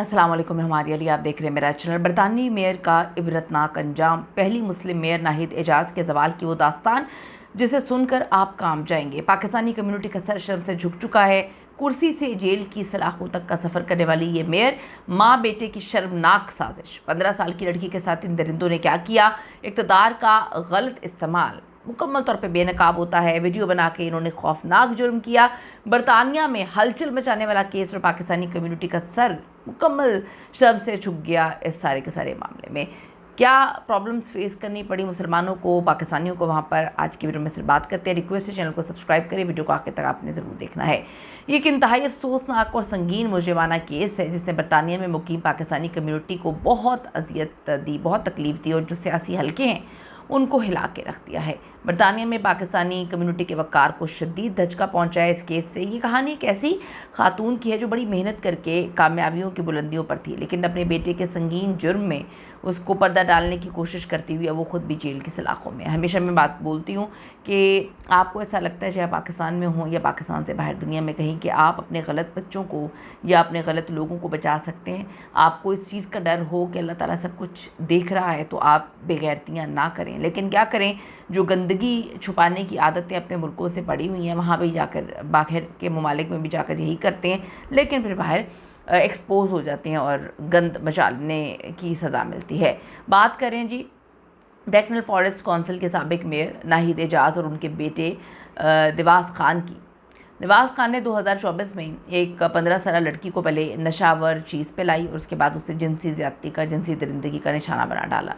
अस्सलाम वालेकुम, मैं हमारी अली, आप देख रहे हैं मेरा चैनल। बरतानवी मेयर का इबरतनाक अंजाम, पहली मुस्लिम मेयर नाहिद एजाज के जवाल की वो दास्तान जिसे सुनकर आप काम जाएंगे। पाकिस्तानी कम्युनिटी का सर शर्म से झुक चुका है। कुर्सी से जेल की सलाखों तक का सफ़र करने वाली ये मेयर, माँ बेटे की शर्मनाक साजिश। 15 साल की लड़की के साथ इन दरिंदों ने क्या किया? इक़्तिदार का गलत इस्तेमाल मुकम्मल तौर पे बेनकाब होता है। वीडियो बना के इन्होंने खौफनाक जुर्म किया। बरतानिया में हलचल मचाने वाला केस और पाकिस्तानी कम्युनिटी का सर मुकम्मल शर्म से झुक गया। इस सारे के सारे मामले में क्या प्रॉब्लम्स फेस करनी पड़ी मुसलमानों को, पाकिस्तानियों को, वहाँ पर आज की वीडियो में सिर्फ बात करते हैं। रिक्वेस्ट है चैनल को सब्सक्राइब करें, वीडियो को आखिर तक आपने ज़रूर देखना है। ये एक इंतहाई अफसोसनाक और संगीन मुजरिमाना केस है जिसने बरतानिया में मुकीम पाकिस्तानी कम्युनिटी को बहुत अजियत दी, बहुत तकलीफ दी और जो सियासी हल्के हैं उनको हिला के रख दिया है। बरतानिया में पाकिस्तानी कम्युनिटी के वक़ार को शदीद धचका पहुंचा है इस केस से। ये कहानी एक ऐसी खातून की है जो बड़ी मेहनत करके कामयाबियों की बुलंदियों पर थी, लेकिन अपने बेटे के संगीन जुर्म में उसको पर्दा डालने की कोशिश करती हुई अब वो ख़ुद भी जेल की सलाखों में। हमेशा मैं बात बोलती हूँ कि आपको ऐसा लगता है चाहे पाकिस्तान में हो या पाकिस्तान से बाहर दुनिया में कहीं, कि आप अपने गलत बच्चों को या अपने गलत लोगों को बचा सकते हैं। आपको इस चीज़ का डर हो कि अल्लाह ताला सब कुछ देख रहा है तो आप बेगैरतियाँ ना करें। लेकिन क्या करें, जो गंदगी छुपाने की आदतें अपने मुल्कों से पड़ी हुई हैं वहाँ भी जाकर, बाहर के ममालिक में भी जाकर यही करते हैं, लेकिन फिर बाहर एक्सपोज हो जाते हैं और गंद मचाने की सज़ा मिलती है। बात करें जी ब्रैकनल फॉरेस्ट कौंसिल के साबिक मेयर नाहिद एजाज और उनके बेटे नवाज़ खान की। नवाज़ खान ने 2024 में एक 15 साल लड़की को पहले नशावर चीज़ पिलाई और उसके बाद उससे जिनसी ज़्यादती का, जिनसी दरिंदगी का निशाना बना डाला।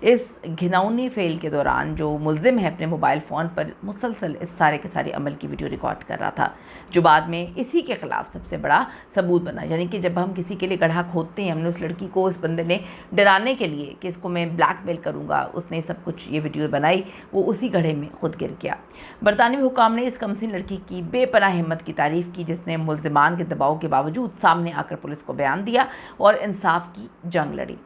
इस घिनौनी फेल के दौरान जो मुलजिम है अपने मोबाइल फ़ोन पर मुसलसल इस सारे के सारे अमल की वीडियो रिकॉर्ड कर रहा था, जो बाद में इसी के ख़िलाफ़ सबसे बड़ा सबूत बना। यानी कि जब हम किसी के लिए गड्ढा खोदते हैं, हमने उस लड़की को, उस बंदे ने डराने के लिए कि इसको मैं ब्लैकमेल करूँगा, उसने सब कुछ ये वीडियो बनाई, वो उसी गड्ढे में खुद गिर गया। बरतानवी हुकाम ने इस कमसिन लड़की की बेपनाह हिम्मत की तारीफ़ की जिसने मुलजिमान के दबाव के बावजूद सामने आकर पुलिस को बयान दिया और इंसाफ की जंग लड़ी।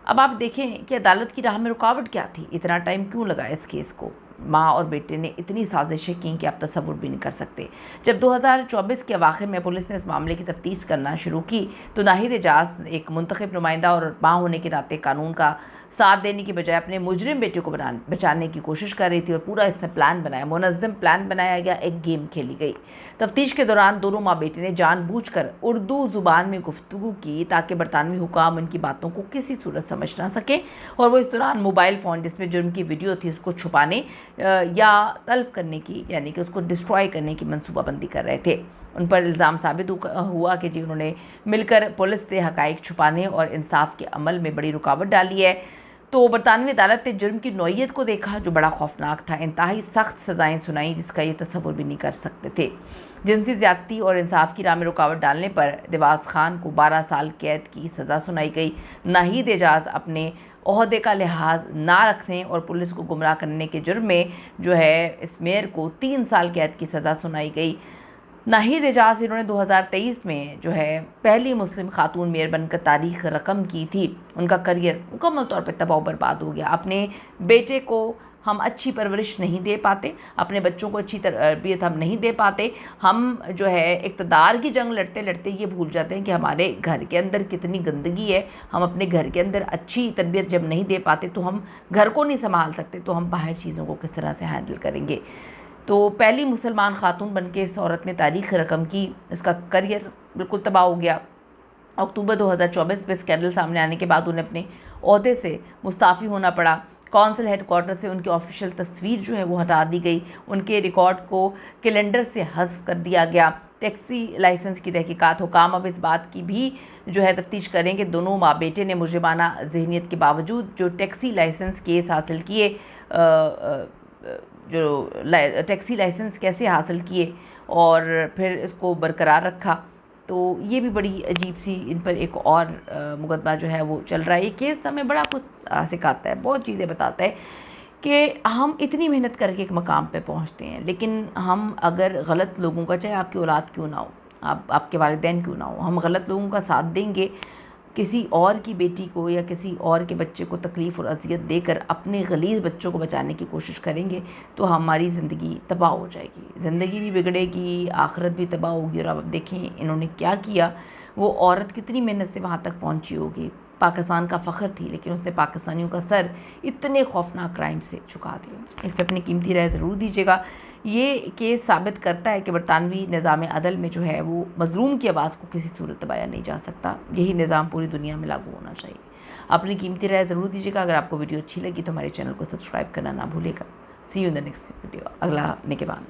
अब आप देखें कि अदालत की राह में रुकावट क्या थी, इतना टाइम क्यों लगा इस केस को। माँ और बेटे ने इतनी साजिशें की कि आप तसव्वुर भी नहीं कर सकते। जब 2024 के अवाखिर में पुलिस ने इस मामले की तफ्तीश करना शुरू की तो नाहिद एजाज एक मुंतखब नुमाइंदा और माँ होने के नाते कानून का साथ देने की बजाय अपने मुजरिम बेटे को बचाने की कोशिश कर रही थी और पूरा इसने प्लान बनाया, मुनज़्ज़म प्लान बनाया गया, एक गेम खेली गई। तफ्तीश के दौरान दोनों माँ बेटे ने जानबूझकर उर्दू ज़ुबान में गुफ्तगू की ताकि बरतानवी हुकाम उनकी बातों को किसी सूरत समझ ना सकें और वो इस दौरान मोबाइल फ़ोन जिसमें जुर्म की वीडियो थी उसको छुपाने या तल्फ करने की, यानी कि उसको डिस्ट्रॉय करने की मनसूबाबंदी कर रहे थे। उन पर इल्ज़ाम साबित हुआ कि जी उन्होंने मिलकर पुलिस से हक़ाइक़ छुपाने और इंसाफ के अमल में बड़ी रुकावट डाली है। तो बरतानवी अदालत ने जुर्म की नौइयत को देखा जो बड़ा खौफनाक था, इंतहाई सख्त सज़ाएँ सुनाई जिसका ये तसव्वुर भी नहीं कर सकते थे। जिनसी ज़्यादती और इंसाफ की राह में रुकावट डालने पर नवाज़ खान को 12 साल कैद की सज़ा सुनाई गई। नाहिद एजाज अपने ओहदे का लिहाज ना रखने और पुलिस को गुमराह करने के जुर्म में जो है इस मेयर को 3 साल कैद की सज़ा सुनाई गई। नाहिद एजाज इन्होंने 2023 में जो है पहली मुस्लिम खातून मेयर बनकर तारीख रकम की थी। उनका करियर मुकम्मल तौर पर तबाह बर्बाद हो गया। अपने बेटे को हम अच्छी परवरिश नहीं दे पाते, अपने बच्चों को अच्छी तरबियत हम नहीं दे पाते, हम जो है इक़्तिदार की जंग लड़ते लड़ते ये भूल जाते हैं कि हमारे घर के अंदर कितनी गंदगी है। हम अपने घर के अंदर अच्छी तरबियत जब नहीं दे पाते तो हम घर को नहीं संभाल सकते, तो हम बाहर चीज़ों को किस तरह से हैंडल करेंगे। तो पहली मुसलमान खातून बनके इस औरत ने तारीख रकम की, इसका करियर बिल्कुल तबाह हो गया। अक्टूबर 2024 में स्कैंडल सामने आने के बाद उन्हें अपने ओहदे से मुस्ताफ़ी होना पड़ा। कौंसिल हेडक्वार्टर से उनकी ऑफिशियल तस्वीर जो है वो हटा दी गई, उनके रिकॉर्ड को कैलेंडर से हज़्फ़ कर दिया गया। टैक्सी लाइसेंस की तहकीकात हुकाम अब इस बात की भी जो है तफ्तीश करें कि दोनों माँ बेटे ने मुजरिमाना जहनीत के बावजूद जो टैक्सी लाइसेंस केस हासिल किए, जो टैक्सी लाइसेंस कैसे हासिल किए और फिर इसको बरकरार रखा। तो ये भी बड़ी अजीब सी इन पर एक और मुकदमा जो है वो चल रहा है। ये केस हमें बड़ा कुछ सिखाता है, बहुत चीज़ें बताता है कि हम इतनी मेहनत करके एक मकाम पे पहुंचते हैं, लेकिन हम अगर गलत लोगों का, चाहे आपकी औलाद क्यों ना हो, आपके वालिदैन क्यों ना हो, हम गलत लोगों का साथ देंगे, किसी और की बेटी को या किसी और के बच्चे को तकलीफ़ और अजियत देकर अपने गलीज़ बच्चों को बचाने की कोशिश करेंगे तो हमारी ज़िंदगी तबाह हो जाएगी, ज़िंदगी भी बिगड़ेगी, आखिरत भी तबाह होगी। और अब देखें इन्होंने क्या किया, वो औरत कितनी मेहनत से वहाँ तक पहुँची होगी, पाकिस्तान का फ़ख्र थी, लेकिन उसने पाकिस्तानियों का सर इतने खौफनाक क्राइम से झुका दिया। इस पर अपनी कीमती राय ज़रूर दीजिएगा। ये केस साबित करता है कि बरतानवी निज़ाम अदल में जो है वो मज़लूम की आवाज़ को किसी सूरत दबाया नहीं जा सकता। यही निज़ाम पूरी दुनिया में लागू होना चाहिए। अपनी कीमती राय ज़रूर दीजिएगा। अगर आपको वीडियो अच्छी लगी तो हमारे चैनल को सब्सक्राइब करना ना भूलेगा। See you in the next video. अगला निगहबान।